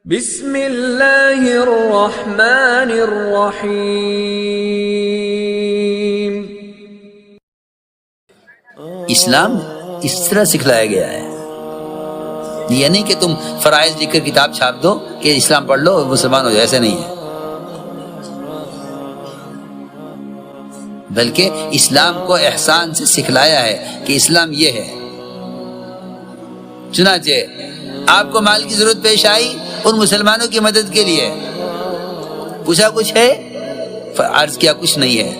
بسم اللہ الرحمن الرحیم۔ اسلام اس طرح سکھلایا گیا ہے، یہ نہیں کہ تم فرائض لکھ کر کتاب چھاپ دو کہ اسلام پڑھ لو اور مسلمان ہو جاؤ، ایسے نہیں ہے، بلکہ اسلام کو احسان سے سکھلایا ہے کہ اسلام یہ ہے۔ چنانچہ آپ کو مال کی ضرورت پیش آئی ان مسلمانوں کی مدد کے لیے، پوچھا کچھ ہے؟ عرض کیا کچھ نہیں ہے،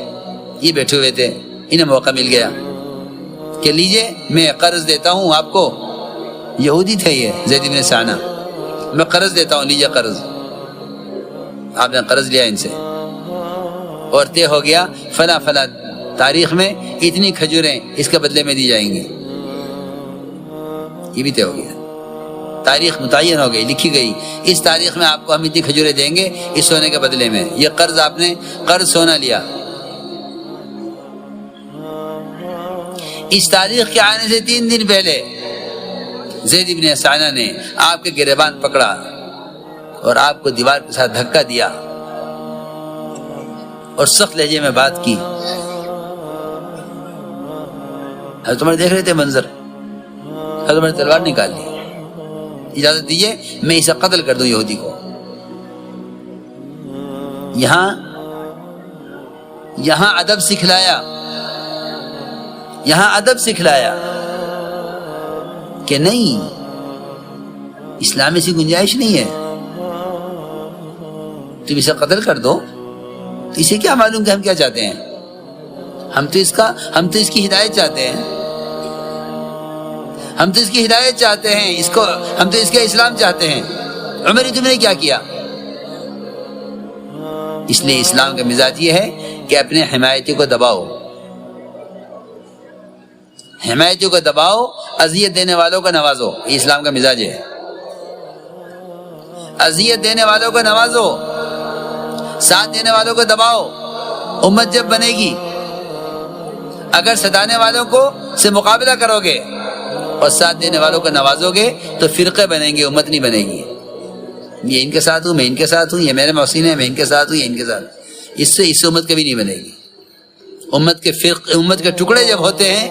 یہ بیٹھے ہوئے تھے، انہیں موقع مل گیا کہ لیجئے میں قرض دیتا ہوں آپ کو، یہودی تھے یہ زید بن سانہ، میں قرض دیتا ہوں، لیجئے قرض۔ آپ نے قرض لیا ان سے اور طے ہو گیا فلاں فلاں تاریخ میں اتنی کھجوریں اس کے بدلے میں دی جائیں گی، یہ بھی طے ہو گیا، تاریخ متعین ہو گئی، لکھی گئی، اس تاریخ میں آپ کو ہم اتنی کھجوریں دیں گے اس سونے کے بدلے میں۔ یہ قرض آپ نے قرض سونا لیا۔ اس تاریخ کے آنے سے 3 دن پہلے زید بن سانہ نے آپ کے گریبان پکڑا اور آپ کو دیوار کے ساتھ دھکا دیا اور سخت لہجے میں بات کی۔ حضرت عمر دیکھ رہے تھے منظر، حضرت عمر نے تلوار نکال لی، اجازت دیجیے میں اسے قتل کر دوں یہودی کو۔ یہاں ادب سکھلایا، یہاں ادب سکھلایا کہ نہیں، اسلام میں ایسی گنجائش نہیں ہے، تم اسے قتل کر دو تو اسے کیا معلوم کہ ہم کیا چاہتے ہیں، ہم تو اس کی ہدایت چاہتے ہیں، ہم تو اس کی ہدایت چاہتے ہیں، ہم تو اس کے اسلام چاہتے ہیں۔ عمر تم نے کیا کیا؟ اس لیے اسلام کا مزاج یہ ہے کہ اپنے حمایتی کو دباؤ، حمایتی کو دباؤ، اذیت دینے والوں کو نوازو، یہ اسلام کا مزاج ہے۔ اذیت دینے والوں کو نوازو، ساتھ دینے والوں کو دباؤ۔ امت جب بنے گی، اگر ستانے والوں کو سے مقابلہ کرو گے اور ساتھ دینے والوں کو نوازو گے تو فرقے بنیں گے، امت نہیں بنے گی۔ یہ ان کے ساتھ ہوں، میں ان کے ساتھ ہوں، یہ میرے محسن ہیں، میں ان کے ساتھ ہوں، یہ ان کے ساتھ، اس سے امت کبھی نہیں بنے گی۔ امت کے ٹکڑے جب ہوتے ہیں،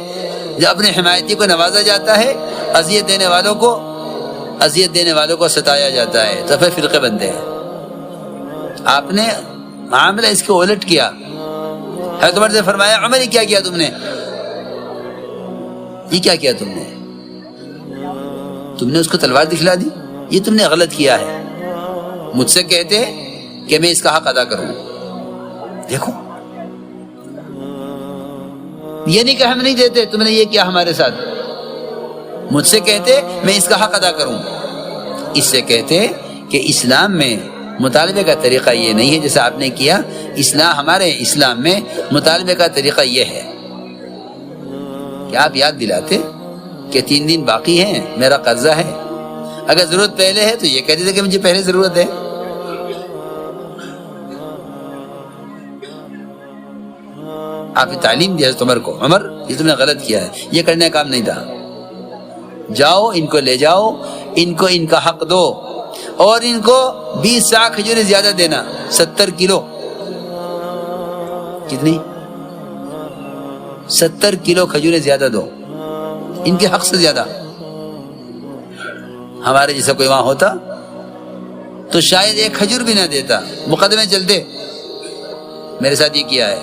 جب اپنے حمایتی کو نوازا جاتا ہے، اذیت دینے والوں کو ستایا جاتا ہے، تو پھر فرقے بنتے ہیں۔ آپ نے معاملہ اس کو الٹ کیا۔ حضرت عمر سے فرمایا عمر یہ کیا کیا تم نے، یہ کیا کیا تم نے اس کو تلوار دکھلا دی، یہ تم نے غلط کیا ہے، مجھ سے کہتے کہ میں اس کا حق ادا کروں۔ دیکھو یہ نہیں کہ ہم نہیں دیتے، تم نے یہ کیا ہمارے ساتھ، مجھ سے کہتے میں اس کا حق ادا کروں۔ اس سے کہتے کہ اسلام میں مطالبے کا طریقہ یہ نہیں ہے جیسا آپ نے کیا، ہمارے اسلام میں مطالبے کا طریقہ یہ ہے کہ آپ یاد دلاتے کہ 3 دن باقی ہیں، میرا قرضہ ہے، اگر ضرورت پہلے ہے تو یہ کہہ دیتے کہ مجھے پہلے ضرورت ہے۔ آپ نے تعلیم دی حضرت عمر کو، عمر یہ تم نے غلط کیا ہے، یہ کرنے کا کام نہیں تھا، جاؤ ان کو لے جاؤ، ان کا حق دو، اور ان کو 20 سا کھجوریں زیادہ دینا، 70 کلو، کتنی؟ 70 کلو کھجوریں زیادہ دو، ان کے حق سے زیادہ۔ ہمارے جیسا کوئی وہاں ہوتا تو شاید 1 کھجور بھی نہ دیتا، مقدمے چلتے، میرے ساتھ یہ کیا ہے۔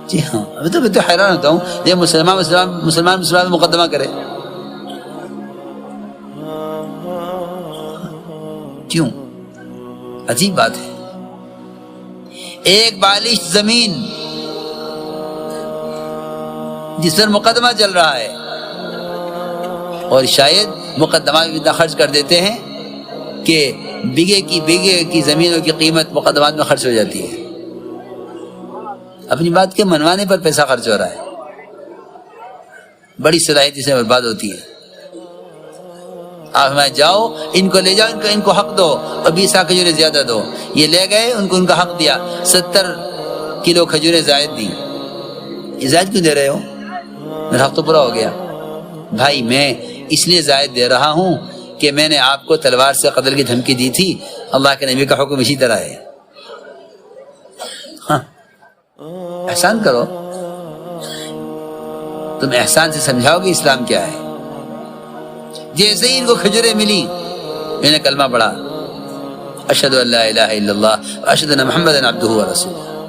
جی ہاں، ابھی تو میں حیران ہوتا ہوں یہ مسلمان مقدمہ کرے، کیوں؟ عجیب بات ہے، ایک بالش زمین جس پر مقدمہ چل رہا ہے، اور شاید مقدمہ بھی اتنا خرچ کر دیتے ہیں کہ بیگے کی زمینوں کی قیمت مقدمات میں خرچ ہو جاتی ہے، اپنی بات کے منوانے پر پیسہ خرچ ہو رہا ہے، بڑی صلاحیت سے برباد ہوتی ہے۔ آپ ہمیں جاؤ ان کو لے جاؤ، ان کو حق دو اور 20 کھجوریں زیادہ دو، یہ لے گئے، ان کو حق دیا، 70 کلو کھجوریں زائد دی۔ یہ زائد کیوں دے رہے ہو؟ میرا حق تو پورا ہو گیا۔ بھائی میں اس لیے زائد دے رہا ہوں کہ میں نے آپ کو تلوار سے قتل کی دھمکی دی تھی، اللہ کے نبی کا حکم اسی طرح ہے۔ ہاں احسان کرو، تم احسان سے سمجھاؤ گے اسلام کیا ہے۔ جیسے ہی ان کو کھجوریں ملی، میں نے کلمہ پڑھا، اشہد ان لا الہ الا اللہ واشہد ان محمد عبدہ ورسولہ۔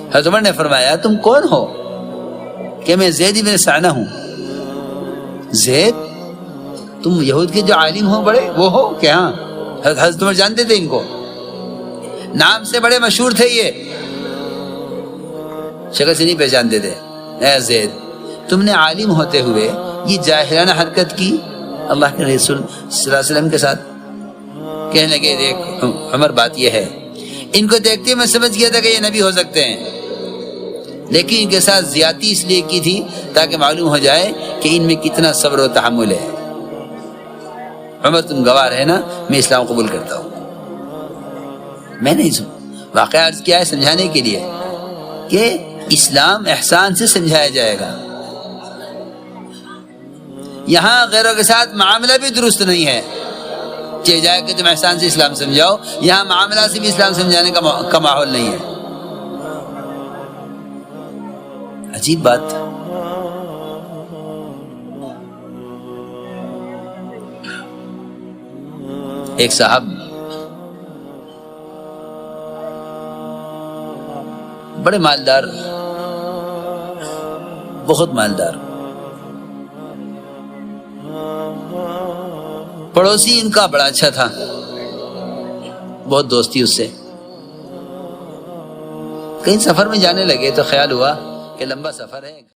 حضرت عمر نے فرمایا تم کون ہو؟ کہ میں زید بن سعنہ ہوں۔ زید؟ تم یہود کے جو عالم ہو بڑے وہ ہو کہ؟ ہاں۔ حضرت عمر جانتے تھے ان کو، نام سے بڑے مشہور تھے، یہ شکل سے نہیں پہچانتے تھے۔ اے زید، تم نے عالم ہوتے ہوئے یہ جاہلانہ حرکت کی اللہ کے رسول صلی اللہ علیہ وسلم کے ساتھ۔ کہنے لگے دیکھ عمر بات یہ ہے، ان کو دیکھتے میں سمجھ گیا تھا کہ یہ نبی ہو سکتے ہیں، لیکن ان کے ساتھ زیادتی اس لیے کی تھی تاکہ معلوم ہو جائے کہ ان میں کتنا صبر و تحمل ہے۔ عمر تم گواہ ہے نا، میں اسلام قبول کرتا ہوں۔ میں نہیں واقعہ عرض کیا ہے سمجھانے کے لیے کہ اسلام احسان سے سمجھایا جائے گا۔ یہاں غیروں کے ساتھ معاملہ بھی درست نہیں ہے، چاہے جائے کہ تم احسان سے اسلام سمجھاؤ، یہاں معاملہ سے بھی اسلام سمجھانے کا ماحول نہیں ہے۔ عجیب بات۔ ایک صاحب بڑے مالدار، بہت مالدار، پڑوسی ان کا بڑا اچھا تھا، بہت دوستی اس سے۔ کہیں سفر میں جانے لگے تو خیال ہوا کہ لمبا سفر ہے،